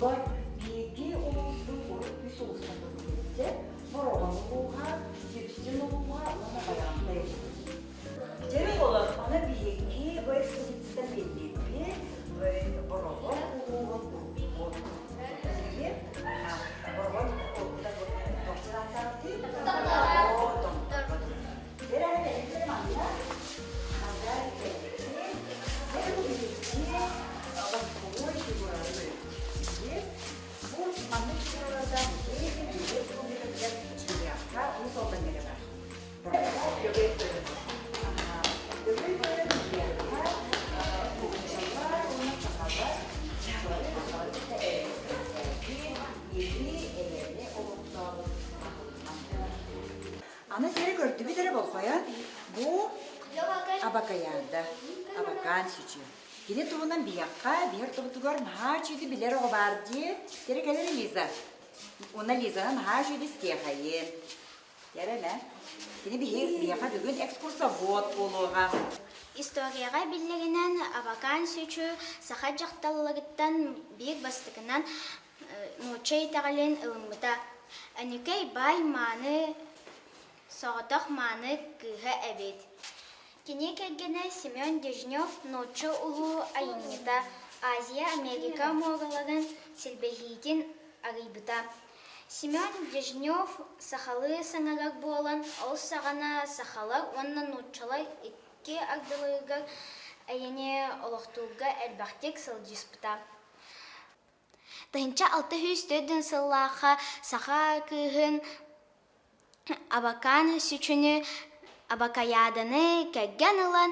Бар биги улустун урут бүс улустан көрүлсе, борогон улуга, сепстен улуга, она баягындай. Жери болот, аны биги в экспозициядан белбепи, борогон улуга вот. Борогон улуга токчудан сарати. Аны сері көрді бітірі бол қоян. Бұл абакаянда, абакан сүчі. Кені туғынан бияққа, бер тұғытығар наға чүйді білер оғы барды. Сері кәлері Лиза. Она Лизаның наға чүйді стеқайын. Кәрі мә? Кені бияққа бүгін экскурсовод болуға. Историяға білдігінен абакан сүчі сақа жақталылығыттан бейік бастығынан ночай тағален ұлыңмыта. Әнікей бай маны соғытық маны кыға әбет. Кене кәгені Семен Дежнев ночы ұлу айынета Азия-Америка моғалығын сілбехейден арайбыта. Семен Дежнев сақалы саңарақ болан, ол сағана сақалар, онна ночылар икке ардылығығар әйене олықтуға әлбақтек сылжыспыта. Тахынча 600 сыллаға сақа күйін абакан сүчүнү абакаяданы кәгген ылан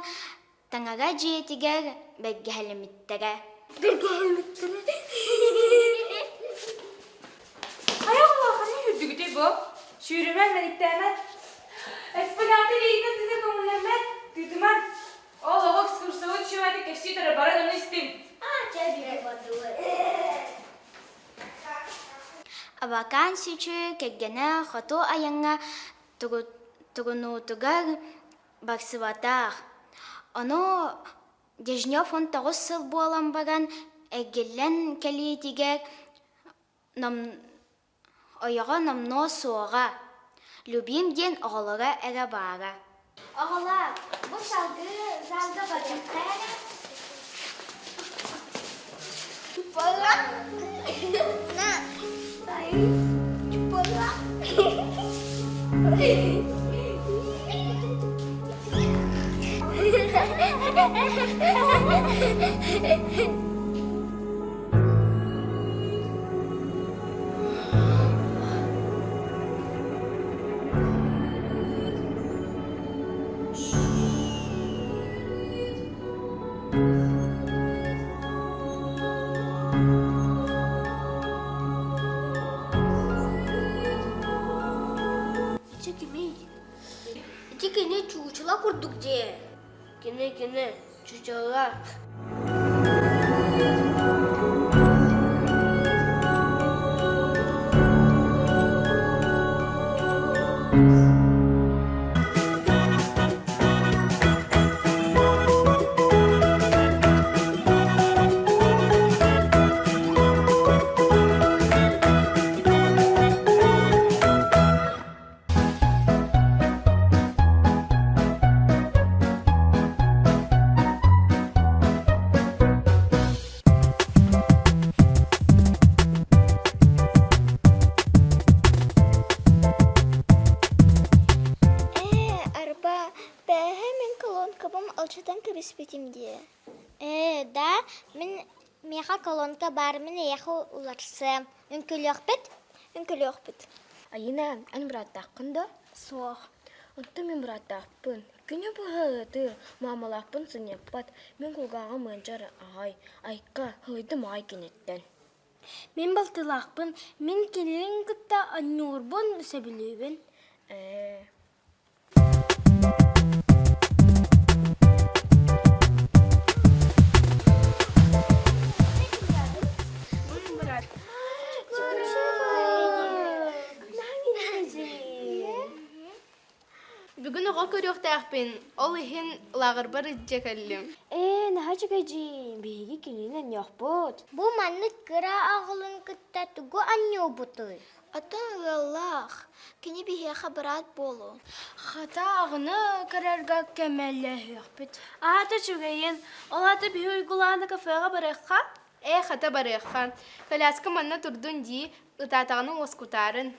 таңаға жетігер бәггәліміттері. Аяғыла қаны жүрдігіде бұл? Шүйірімен мәліктәмен. Экспонаты лейден тізе көңілеммен түдімін. Ол оғы экскурсовод шүвәді кәсітері баран оны істейм. Абакан сүчү кәггені қоту аяңа тұғынутығар бақсыватақ. Оны Дежнев 19 сыл болан баран әгелен кәлетігер ойыға намно соға. Любим ден оғылыға әрі бара. Оғылар, бұл салғы залда бадықтары? Чупала? На! Чупала? Кене чучула курдук де. Кене чучула. Да, мен меха колонка бар, мен еху уларсам. Үнкілі өқпет. Айына, ән бұраттаққында? Соқ. Онты мен бұраттақпын. Күні бұғыды, мамалақпын сынеппат. Мен құлғаға мұнжар ағай. Айқа, ғойдым ай кенеттен. Мен балтылақпын. Мен келерін күтті аннурбон сөбілубін. Бүгін оға көріқтәқпен, ол ехін лағыр бар үдже кәлім. Наға Хачыгайжин, биги кининен яхпыт. Бу манны кыра ағылын кытта тугу анню бутой. Атын Аллах, кини бихе хабарат болу. Хата ағыны кырарга кәмәлле яхпыт. Ата чугайын, олаты бі уйгуланы кафеға барыққа? Хата барыққа. Коляска манна турдун ди, ытатағының оскутарын.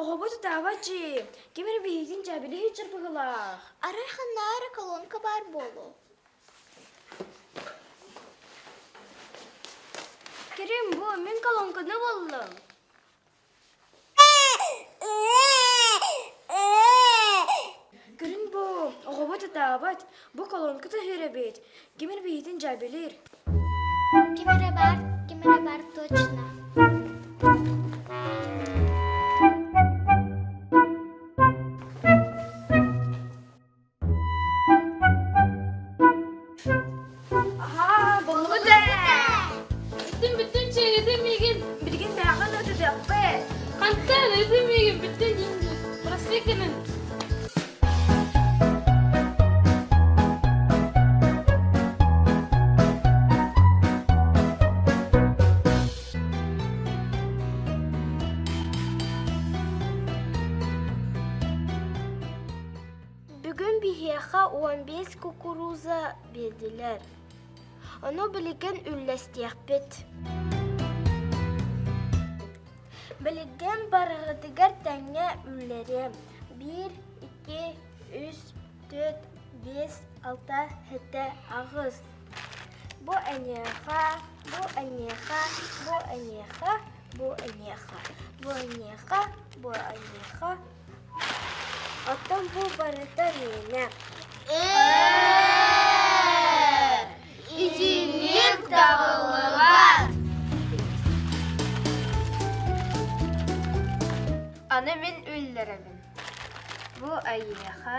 Оғобыты давачи, кемер бигин жабили хичер быгылах. Арайханнары колонка бар болу. Керем бу, мен колонканы болдым. Керем бу, оғобыты дават, бу колонка да херебет. Кемер бигин жабилир. Кемере бар точно. Bütün çeyreğim yegin. Билген бягын өтө дәппе. Kantan ödüm yegin. Bütün yengin. Burası yakının. Бүгін бихеха 15 кукуруза бердилер. Оны білген үлләстияқпет. Білген барғыдығар тәңе үлләрем. 1, 2, 3, 4, 5, 6, 7, ағыз. Бу әнеха, бу әнеха, бу әнеха, бу әнеха, бу әнеха, бу әнеха. Оттан бу барыта мене. İçinlik dağılır. Аны мен үлләремін. Бу әйеха,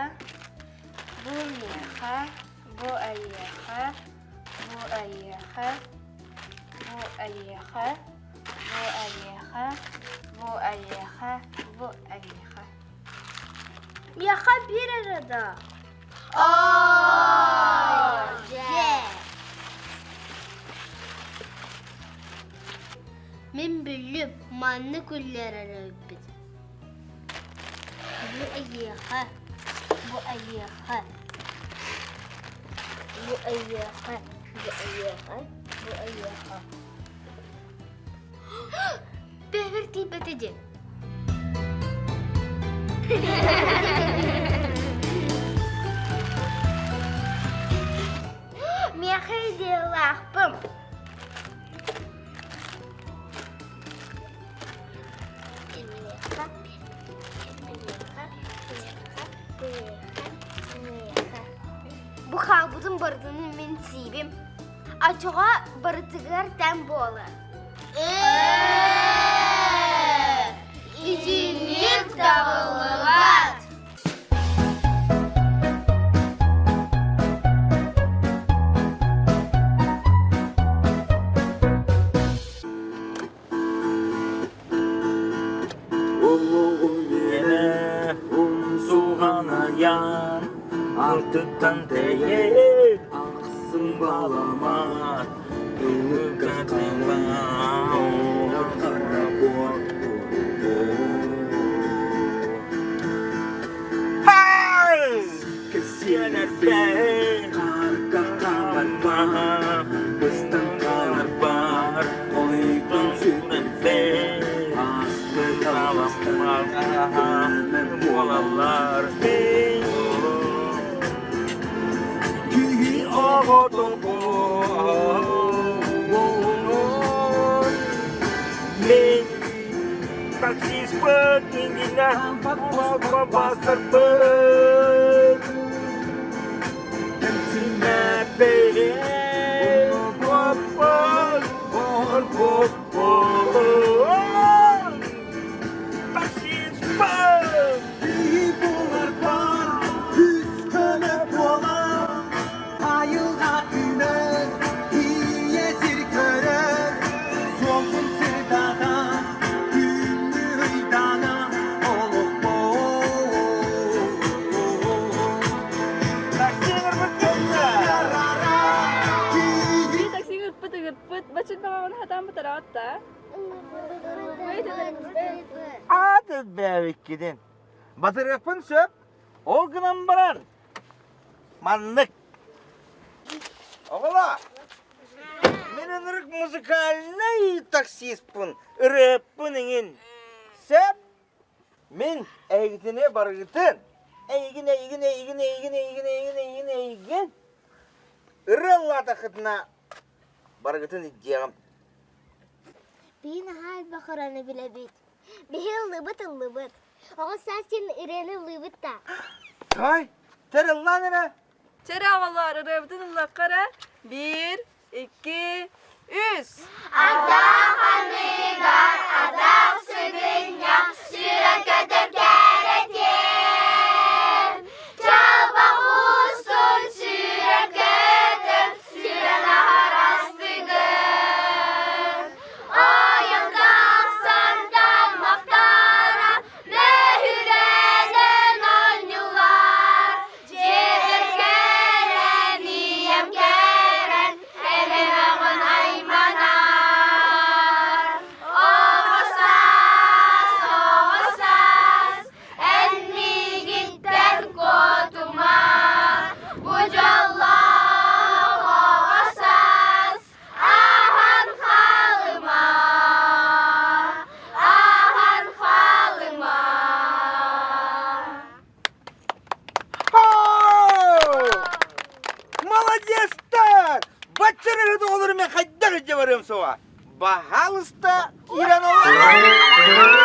бу меха, бу әйеха, бу әйеха, бу әйеха, бу әйеха, бу әйеха, бу әйеха. Меха bir arada. Мен бүліп, манны күллер әріппід. Бұ әйеға, бұ әйеға. Бұ әйеға, бұ әйеға, бұ әйеға. Бәвір тейбет еді. Меха де лақпым. Bu kabudun bardığını men sibim. Açığa barıtıgar təm bola. İçinlik dağılır. Oh, Aman artıktan değil aksın bağlamaz Ünlü katıma kara Kesian erbe Kakaman Bestan kabar Oikon sunan be Betawas malahan Molalar Kihi oho toko Min Taksis petingginya Bakar ber Adı bevik gidin. Batır yapın söp. O gınan baran. Manlık. Oğla. Menen ırık müzikaline taksis pun. Irıp puningin. Söp. Min eğitine barıgıtın. Eğgin. Irılla takıtına barıgıtın diyeceğim. Bir nihayet bakaranı bile bit. Bir lıbıt. Ama sen senin ireni lıbıt da. Hay. Terilla nene. Çeravalar arabdın lakara. 1, 2, 3. Bahalısta İran olur.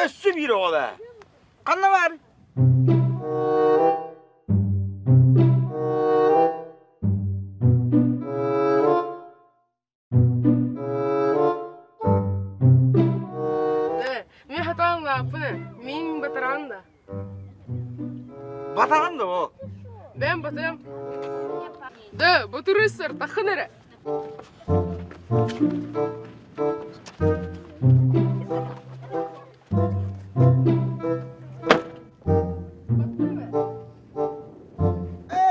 Össü bir oğla. Kanna var. Min hatan lapını. Min bataranda. Bataran da o. Ben batırım. Da batırırsın takınırı.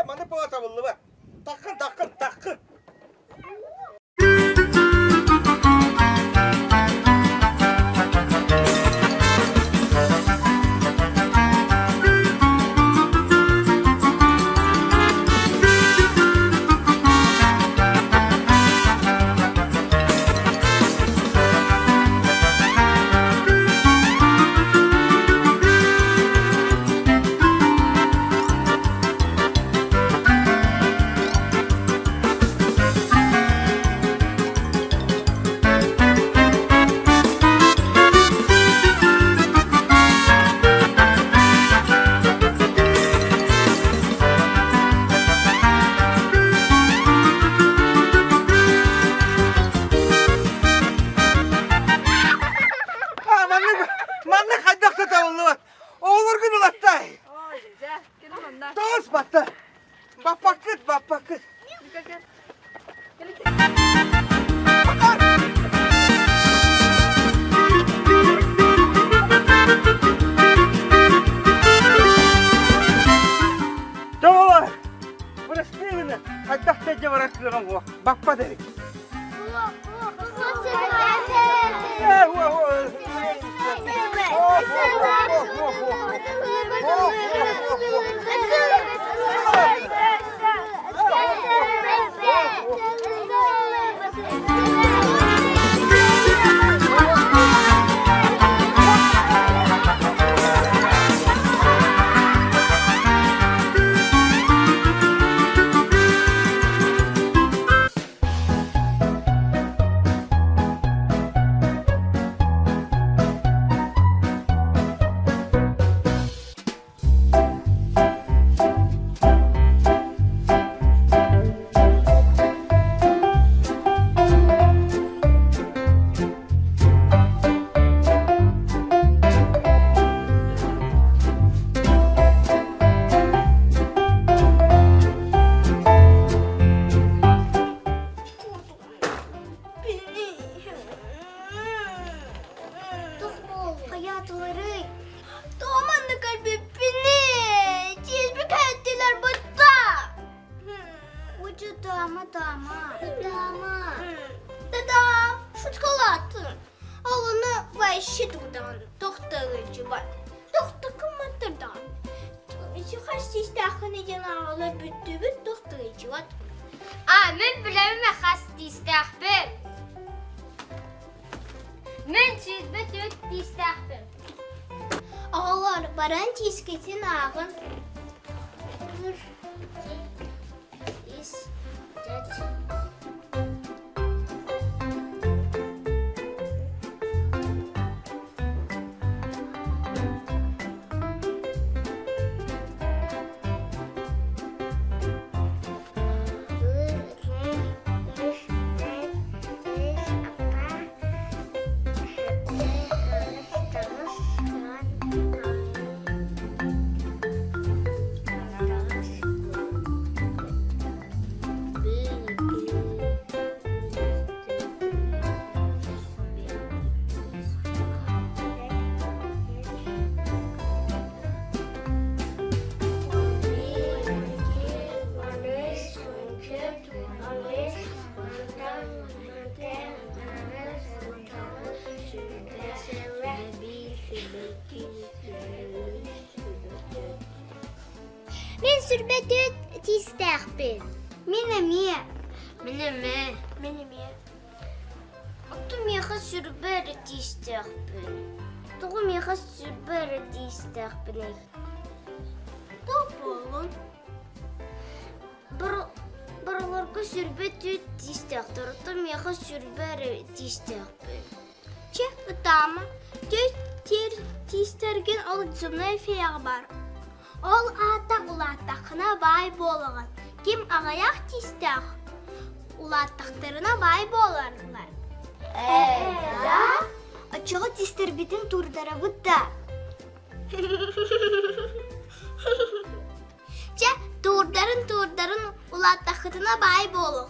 Mana pola tabıllı bak. Takın. eşi tutan doktorcu var. Doktor kımıtırdan. İşi kaç istakını canavarlar büttübüt doktorcu var. Мен білемін қас тістақпын. Мен сүзбет өт тістақпын. Ağlar baran tisketin ağın. Dur. Men sürbet öt tistakpın. Меніме. Benim ya. Отто меха сүрбер тістақпын. Тұғы меха сүрбер тістақпын. Topolun. Барларға сүрбет өт тістақтыр. Отто меха сүрбер тістақпын. Çe ıtama. Tür tisтерген ол cümle fiyag var. Ol ata ulattaqına bay bolğan. Kim ağayak tistaq? Ulattaqlarına bay bolarlar. Да? Açığı tister bitin turdara butta. Çe turdarın ulattaqına bay bolğan.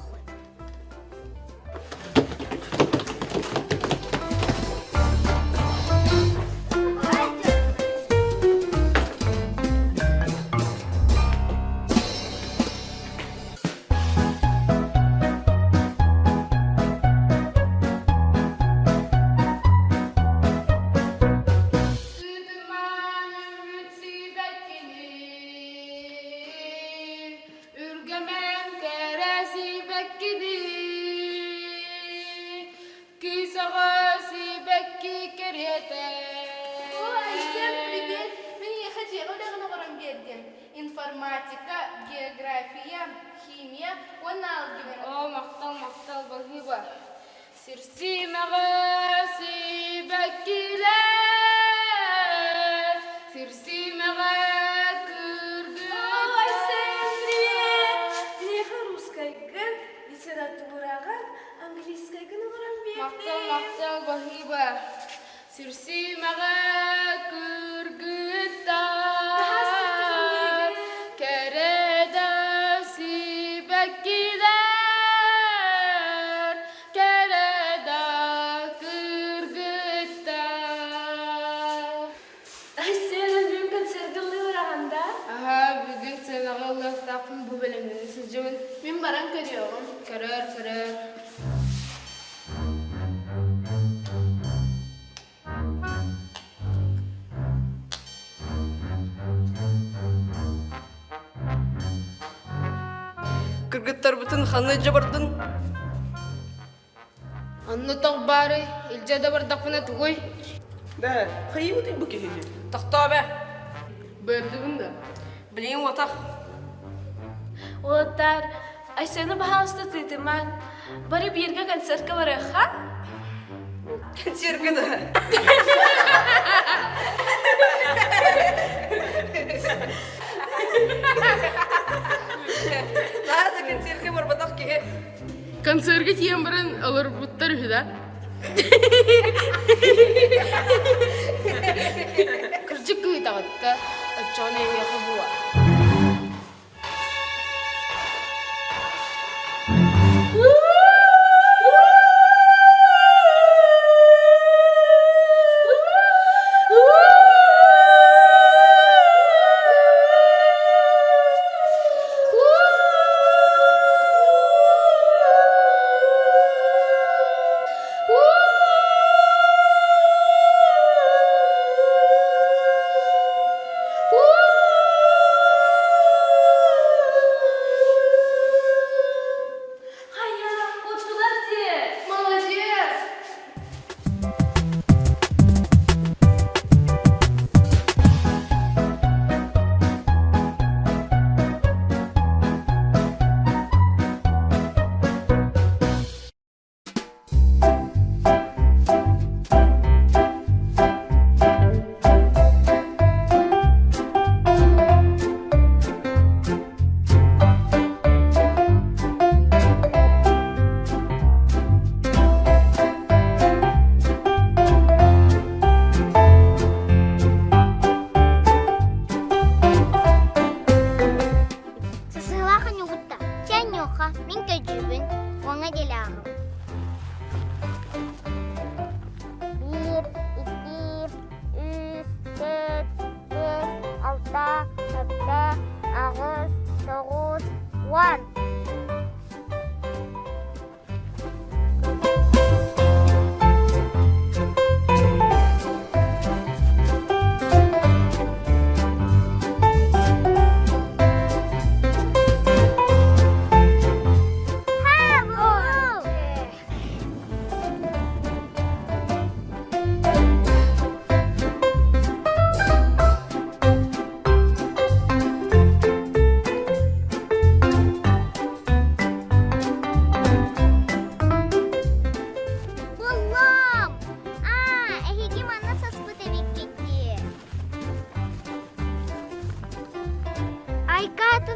Информатика, география, химия, алгебра. О, мақтал бағиба. Сирси мағасы бәккілер, сирси маға күргіт. Ой, сен привет! Неха русскайгын, литературагын, английскайгын ғырам берді. Мақтал бағиба. Сирси маға күргіт. Мен баран көрüyorum. Көрөр. Кыргыттар бүтін ханы жабырдын. Анны тақ бары, илжада бар дақпына түгой. Да, хайы өтей бұл кехеге. Тақта бә. Бәрді бұнда. Білейін отақ. Олаттар, Айсені бағалысты тыйтыман. Бары бірге концертка бары, ха? Концертка да. Надо концертка бар батақ кеге. Концертға тиен баран алыр бұттар үхіда. Кырчык күй тағытта, отчаны еқі буа.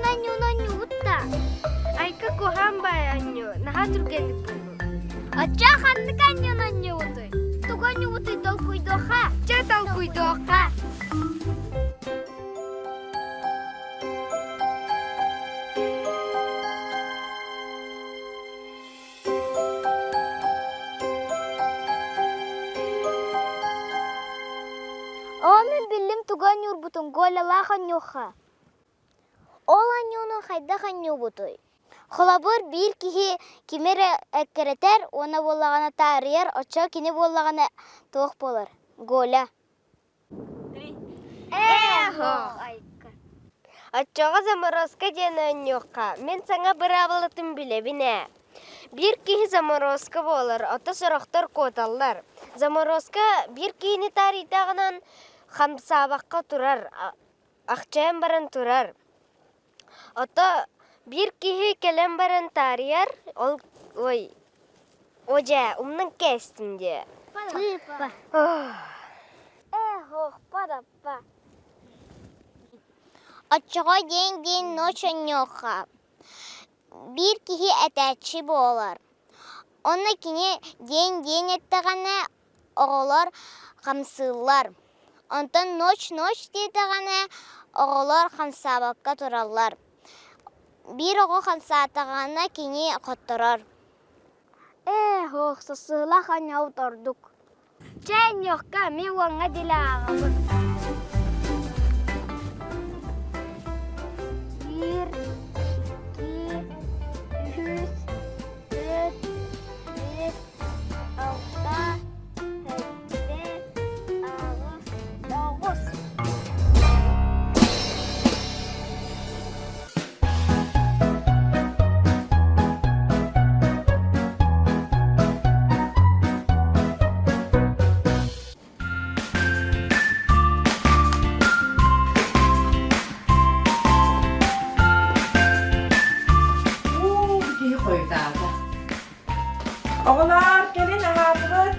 Атын аню утта. Айка кохан баяню. Наха түргенdik bunu. Ача ханнык аню утой. Туганю утой дол куйдоха. Чатал куйдоқа. Мен биллим туган юрбутун голала ханюха. Ол анюнун хайда ханю бутой. Холабыр бир кихи кимере эккеретер, она боллагана тарияр, оча кини боллагана тоқ болар. Голя. Эхо. Ачаға заморозка дені нюққа. Мен саңа бір абылытын білебіне. Bir kişi zamorozka болар, ата сұрақтар коталар. Заморозка bir kişini таритағынан хамсабаққа тұрар, ақчайын баран тұрар. Ата bir kişi kelem баран тарияр, ой, oca, umның кәстінде. Падаппа. Ачаға ден ноча нюха. Bir kişi әтәтші болар. Оны кіне ден еттіғаны оғылар қамсылар. Онтан ноч дейдіғаны оғылар қамсабаққа тұралар. Bir оғы қамсатығаны кіне қоттырар. Сысыла қаняу тұрдық. Чән yoqqa мен оңа ділі ағымын. Oğlar gelin ağabey.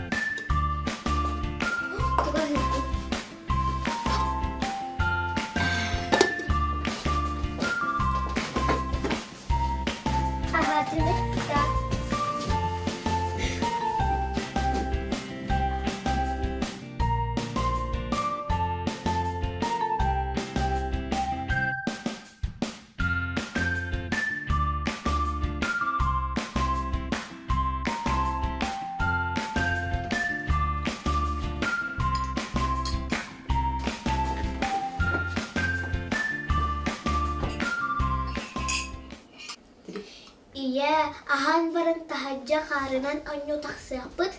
Iya, ahan bareng tahajja karenan anyo taksiyapet.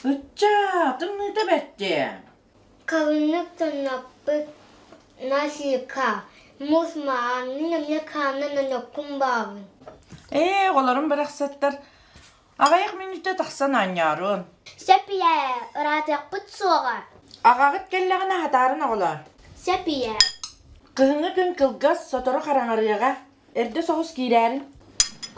Uca, tümünü de bekle. Kavunluk tanapık nasika. Musmağın namya kamna nanokum bağın. Oğlarım bıraksatlar. Ağayak minütte taksan anyarın. Sepiye, ıratiyapet soğa. Ağağıt kelleğine hatarın oğlar. Sepiye. Kıhını gün kılgaz sotoru karanarıyağa. Erde soğuz girerin.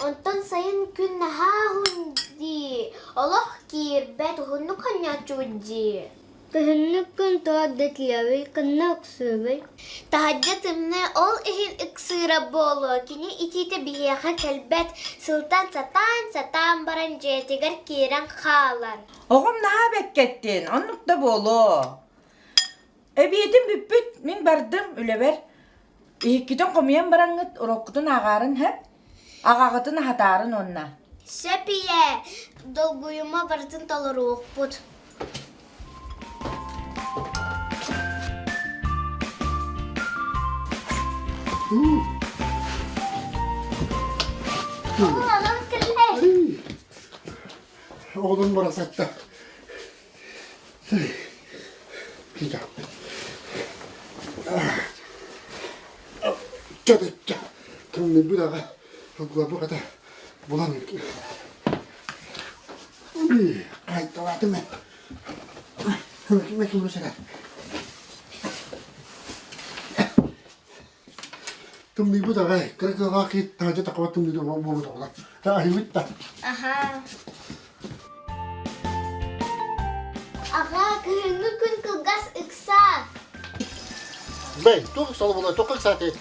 Ondan sayın gün nahahundi. Allah kirbet hunu kanyaçuji. Kavunluk kun toğadetliyavi kannak süvey. Tahajjatımne ol ihin iksira bolu. Kini itite bihiyaha kelbet. Sultan satan baran jetigar kiran khalar. Oğum naha bekkettin, onlukta bolu. Ebiyetim büppüt, min bardım üleber. İhikkitin komiyen barangıt, urokutun ağarın hep. Ağağıtın hatarın onna. Sepiye, dolguyuma barıtın taları okput. Anam kelle. Oğlum burası hatta. Güzel. Çadıkça. Tümünü bir daha. Bu kadar. Bulamıyor ki. Ay, dolardım ben. Kime kim bu sefer? Tümünü bu daha. Kırık vakit. Tanrıca takıma tümünü de bu da. Daha iyi bitti. Aha. Aga, kehinu kun kılgas ıksa. Bey, tuh selalu boleh tukar sate.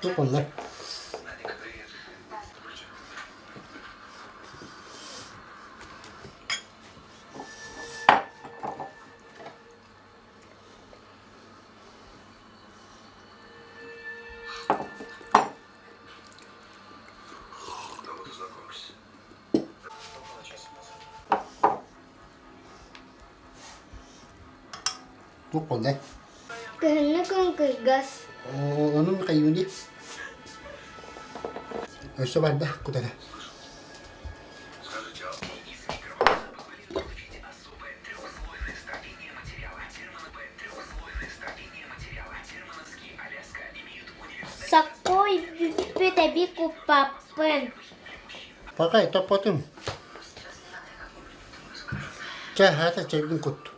Çok onlar. Çok onlar. Kehna kung kırgas. Onun kayo ni? Öyle var da kutana. Sakoy büppü de bir kupapın. Pakay topatum. Hata çevirdim kut.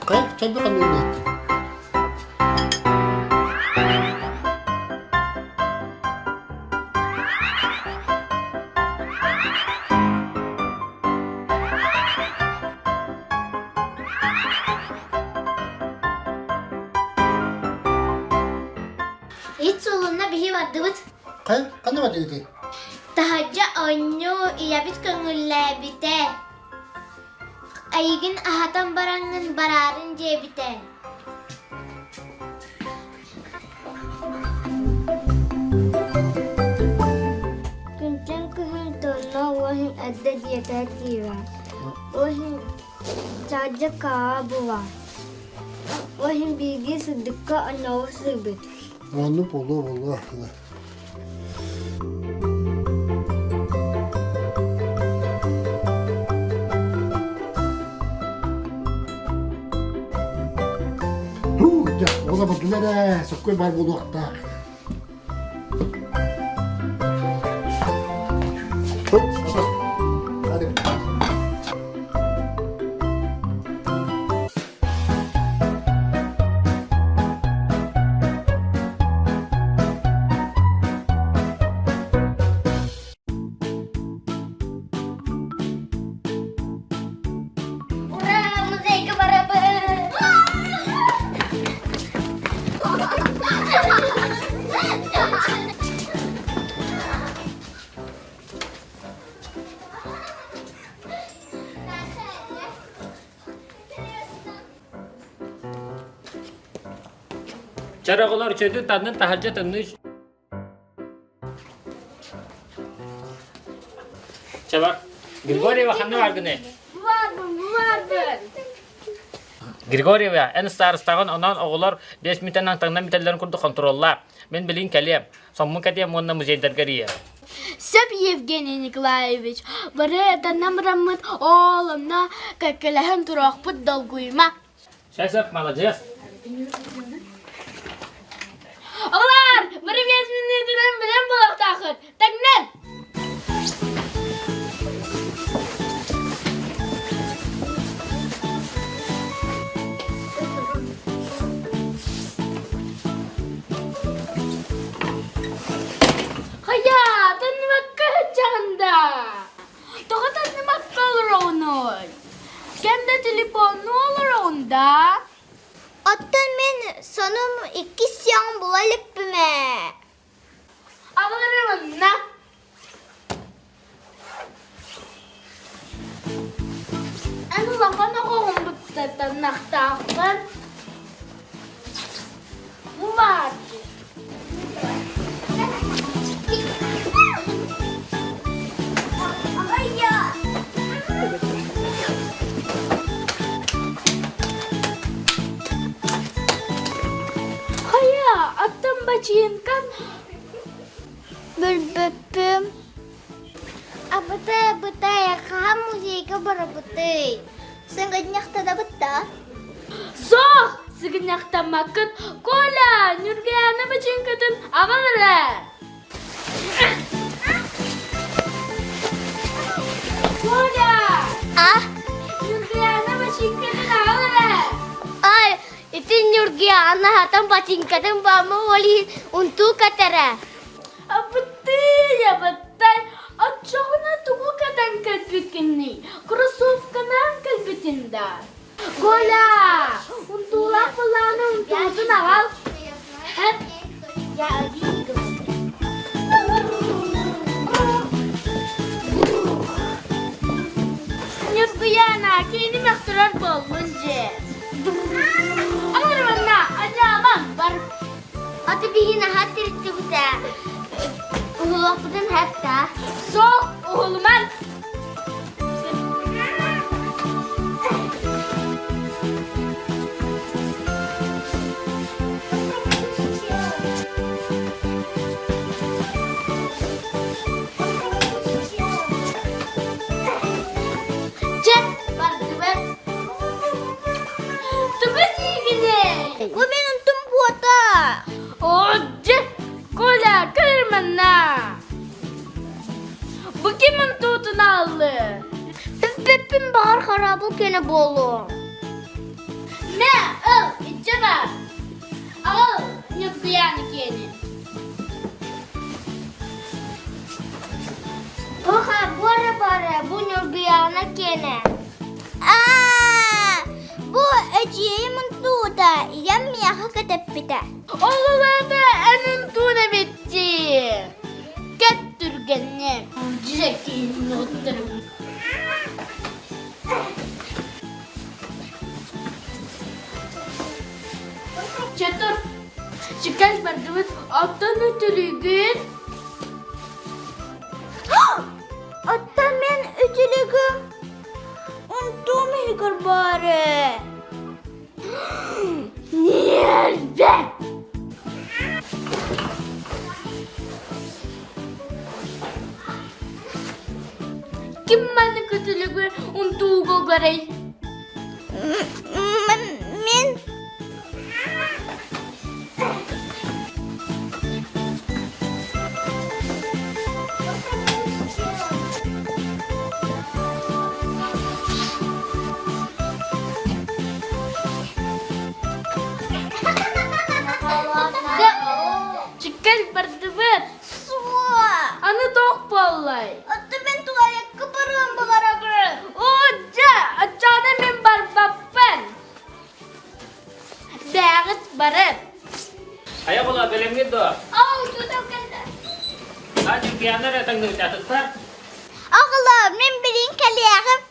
Kaya, sabi kami ulit. Hiç solunda bir vardı bit. Kaya, kano ba dito? Tahaca onyo iyabit kangula bite. Aygin ahatan barangın bararın cebite. Kuncang kuhun tono wahin adda dietatiwa. Wahin saja kabuwa. Wahin bigi sedekah anaw sebet. Ano po, Allah. Ya, o da bakın ne? Sokuyor var bu nokta. Hadi. Ura, musik barabar. Çarakolar çödü tadını tahaca tanış. Çabak. Grigorieva hangi var gene? Vardır. Grigorieva en starstagan onan oğullar 5 minuttan tangdan bitellerini kurdu kontrolla. Ben bilin keliyem. Sommun katiyem onunla müzeyder gariye. Söp Yevgeniy Nikolaevich, bari tanam ramit oğlumna kakalahan turakput dolguyma. Şaysap malacağız. Oğlar, bari 5 minutinden bilen bulak takır. Taknen! Kaya, tanımak kahacağında. Toka tanımak kalır onun. Kendi telefonu olur onda. Attan men sanım 2 siyang bulalip bime. Alırım na. Ano lang ka na kung magtatanak takpan? Mumati. bıçıyınkan. Bülbüpüm. Abıtay, yakam musika barabıtay. Sen ganyakta da bıtta? Soh! Signyaktamakın kola nürgeyana bıçınkatın ağalara. Kola! Ah, Nürgeyana bıçınkatın ağalara. ay, itin yurgia ana hatam pacingkatan bama wali untuk katara. Abatay. Atçağına tuğu kadar kalbikini. Krasov kanan kalbitinda. Kola! Untulak falana untulsun ağal. Hep Ya gitu. Nürgeyana kini mekturar bolunca. Aman bana acaman var. Ati bihin hatir itu bisa. Ulak pun hafta. Soğuk oğluman. Cek bardıver. Tebet gini. Bu benim tüm buata. Oh cek kola kırmana. Bu kimin tutunu aldı? Pepim bahar harabı kene bolu. Ne? Al, içeme. Al, nükleyen keni. Oha, bara bu nurgiyana kene. Aa, bu acıyı mentuda. Yam yaha katapita. Oğullarda enun tuğuna bitti. Göttürgenler. Cirekin oturum. Çetur. Çıkar bardağı alttan ötülügün. Atta men ütülügüm. Untum hikar bari. Nerede? Kim bana kötülüğü untuğu göre? Min. Çıkar bardağı. Suwa. Anı tok bollay. Atta men tuvalet kebarım balara. Oca, açana min barbappen. Dağıt barıp. Ayo kalau belum gitu. Au, tutup kanda. Aja kiana datang dari catat. Oğlum, men bilin kaliyakım.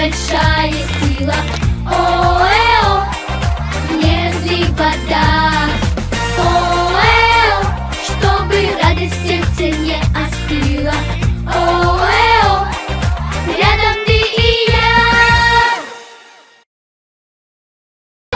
большая сила. Ой,